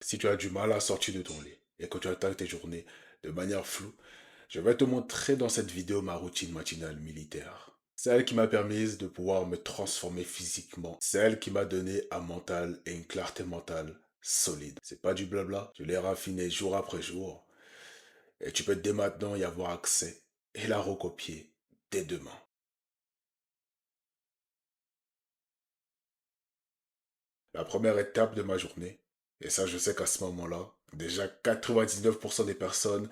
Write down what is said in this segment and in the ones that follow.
Si tu as du mal à sortir de ton lit et que tu attaques tes journées de manière floue, je vais te montrer dans cette vidéo ma routine matinale militaire. Celle qui m'a permis de pouvoir me transformer physiquement. Celle qui m'a donné un mental et une clarté mentale solide. C'est pas du blabla, je l'ai raffiné jour après jour. Et tu peux dès maintenant y avoir accès et la recopier dès demain. La première étape de ma journée, et ça je sais qu'à ce moment-là, déjà 99% des personnes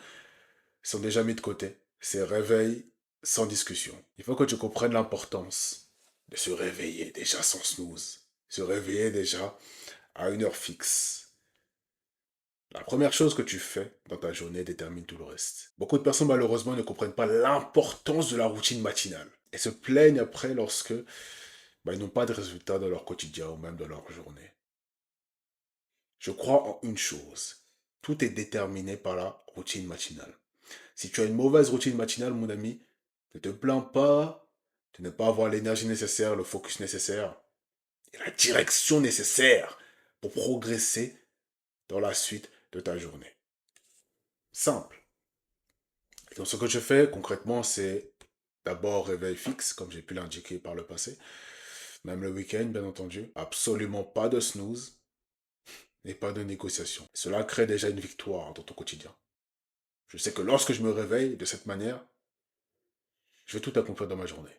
sont déjà mis de côté. C'est réveil sans discussion. Il faut que tu comprennes l'importance de se réveiller déjà sans snooze. Se réveiller déjà à une heure fixe. La première chose que tu fais dans ta journée détermine tout le reste. Beaucoup de personnes malheureusement ne comprennent pas l'importance de la routine matinale et se plaignent après lorsque ils n'ont pas de résultats dans leur quotidien ou même dans leur journée. Je crois en une chose. Tout est déterminé par la routine matinale. Si tu as une mauvaise routine matinale, mon ami, ne te plains pas de ne pas avoir l'énergie nécessaire, le focus nécessaire et la direction nécessaire pour progresser dans la suite de ta journée. Simple. Et donc ce que je fais concrètement, c'est d'abord réveil fixe, comme j'ai pu l'indiquer par le passé, même le week-end, bien entendu. Absolument pas de snooze et pas de négociation. Cela crée déjà une victoire dans ton quotidien. Je sais que lorsque je me réveille de cette manière, je vais tout accomplir dans ma journée.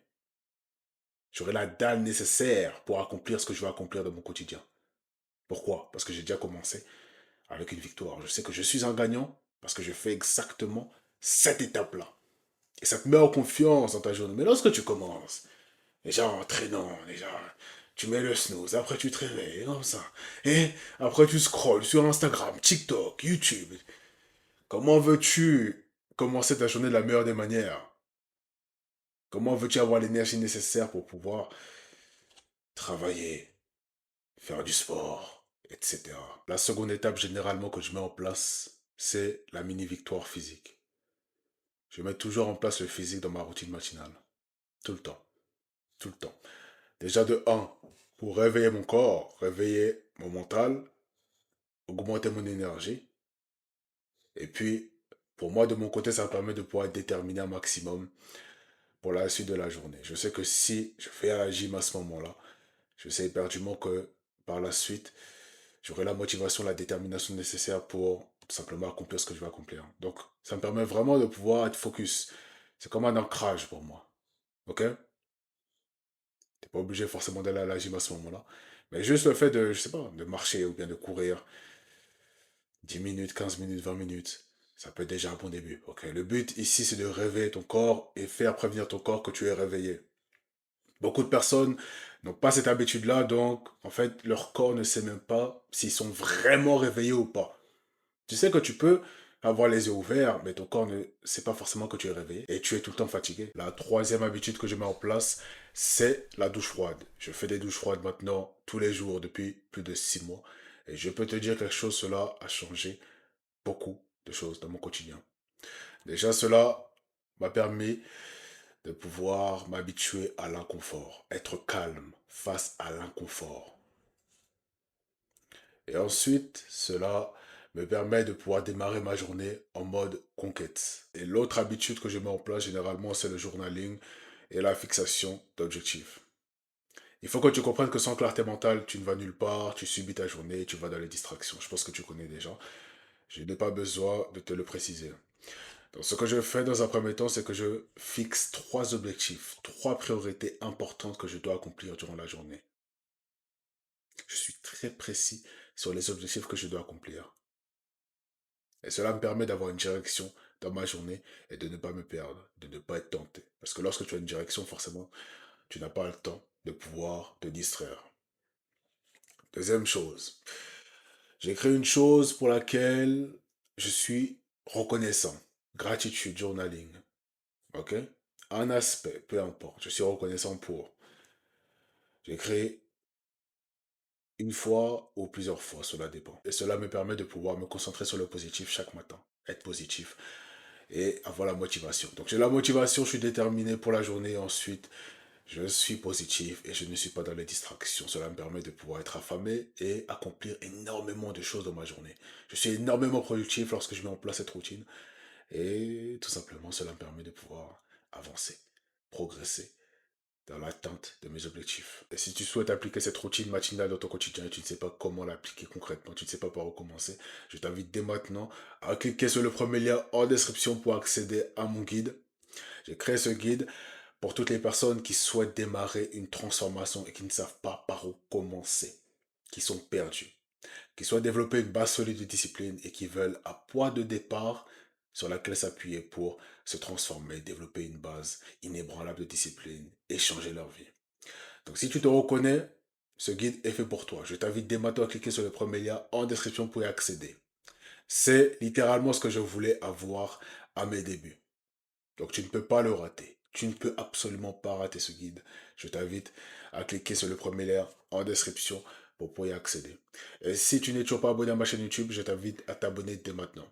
J'aurai la dalle nécessaire pour accomplir ce que je veux accomplir dans mon quotidien. Pourquoi? Parce que j'ai déjà commencé avec une victoire. Je sais que je suis un gagnant parce que je fais exactement cette étape-là. Et ça te met en confiance dans ta journée. Mais lorsque tu commences, déjà en entraînant, déjà, tu mets le snooze, après tu te réveilles, comme ça. Et après tu scrolles sur Instagram, TikTok, YouTube. Comment veux-tu commencer ta journée de la meilleure des manières? Comment veux-tu avoir l'énergie nécessaire pour pouvoir travailler, faire du sport, etc. La seconde étape généralement que je mets en place, c'est la mini-victoire physique. Je mets toujours en place le physique dans ma routine matinale. Tout le temps. Tout le temps. Déjà de un, pour réveiller mon corps, réveiller mon mental, augmenter mon énergie. Et puis, pour moi, de mon côté, ça me permet de pouvoir être déterminé un maximum pour la suite de la journée. Je sais que si je fais la gym à ce moment-là, je sais éperdument que par la suite, j'aurai la motivation, la détermination nécessaire pour tout simplement accomplir ce que je veux accomplir. Donc, ça me permet vraiment de pouvoir être focus. C'est comme un ancrage pour moi. Ok? T'es pas obligé forcément d'aller à la gym à ce moment-là. Mais juste le fait de, je sais pas, de marcher ou bien de courir 10 minutes, 15 minutes, 20 minutes, ça peut être déjà un bon début. Ok? Le but ici, c'est de réveiller ton corps et faire prévenir ton corps que tu es réveillé. Beaucoup de personnes n'ont pas cette habitude-là, donc en fait, leur corps ne sait même pas s'ils sont vraiment réveillés ou pas. Tu sais que tu peux avoir les yeux ouverts, mais ton corps ne sait pas forcément que tu es réveillé et tu es tout le temps fatigué. La troisième habitude que je mets en place, c'est la douche froide. Je fais des douches froides maintenant tous les jours depuis plus de 6 mois. Et je peux te dire quelque chose, cela a changé beaucoup de choses dans mon quotidien. Déjà, cela m'a permis de pouvoir m'habituer à l'inconfort, être calme face à l'inconfort. Et ensuite, cela me permet de pouvoir démarrer ma journée en mode conquête. Et l'autre habitude que je mets en place généralement, c'est le journaling et la fixation d'objectifs. Il faut que tu comprennes que sans clarté mentale, tu ne vas nulle part, tu subis ta journée, tu vas dans les distractions. Je pense que tu connais déjà. Je n'ai pas besoin de te le préciser. Donc, ce que je fais dans un premier temps, c'est que je fixe 3 objectifs, 3 priorités importantes que je dois accomplir durant la journée. Je suis très précis sur les objectifs que je dois accomplir. Et cela me permet d'avoir une direction dans ma journée et de ne pas me perdre, de ne pas être tenté. Parce que lorsque tu as une direction, forcément, tu n'as pas le temps de pouvoir te distraire. Deuxième chose, j'ai créé une chose pour laquelle je suis reconnaissant. Gratitude journaling. Ok? Un aspect, peu importe, je suis reconnaissant pour. J'ai créé une fois ou plusieurs fois, cela dépend. Et cela me permet de pouvoir me concentrer sur le positif chaque matin. Être positif et avoir la motivation. Donc j'ai la motivation, je suis déterminé pour la journée. Ensuite, Je suis positif et je ne suis pas dans les distractions. Cela me permet de pouvoir être affamé et accomplir énormément de choses dans ma journée. Je suis énormément productif lorsque je mets en place cette routine et tout simplement cela me permet de pouvoir avancer, progresser dans l'atteinte de mes objectifs. Et si tu souhaites appliquer cette routine matinale dans ton quotidien et tu ne sais pas comment l'appliquer concrètement, tu ne sais pas par où commencer, je t'invite dès maintenant à cliquer sur le premier lien en description pour accéder à mon guide. J'ai créé ce guide pour toutes les personnes qui souhaitent démarrer une transformation et qui ne savent pas par où commencer, qui sont perdus, qui souhaitent développer une base solide de discipline et qui veulent un point de départ sur laquelle s'appuyer pour se transformer, développer une base inébranlable de discipline et changer leur vie. Donc si tu te reconnais, ce guide est fait pour toi. Je t'invite dès maintenant à cliquer sur le premier lien en description pour y accéder. C'est littéralement ce que je voulais avoir à mes débuts. Donc tu ne peux pas le rater. Tu ne peux absolument pas rater ce guide. Je t'invite à cliquer sur le premier lien en description pour pouvoir y accéder. Et si tu n'es toujours pas abonné à ma chaîne YouTube, je t'invite à t'abonner dès maintenant,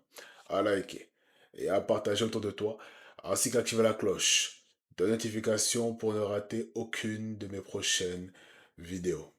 à liker et à partager autour de toi, ainsi qu'activer la cloche de notification pour ne rater aucune de mes prochaines vidéos.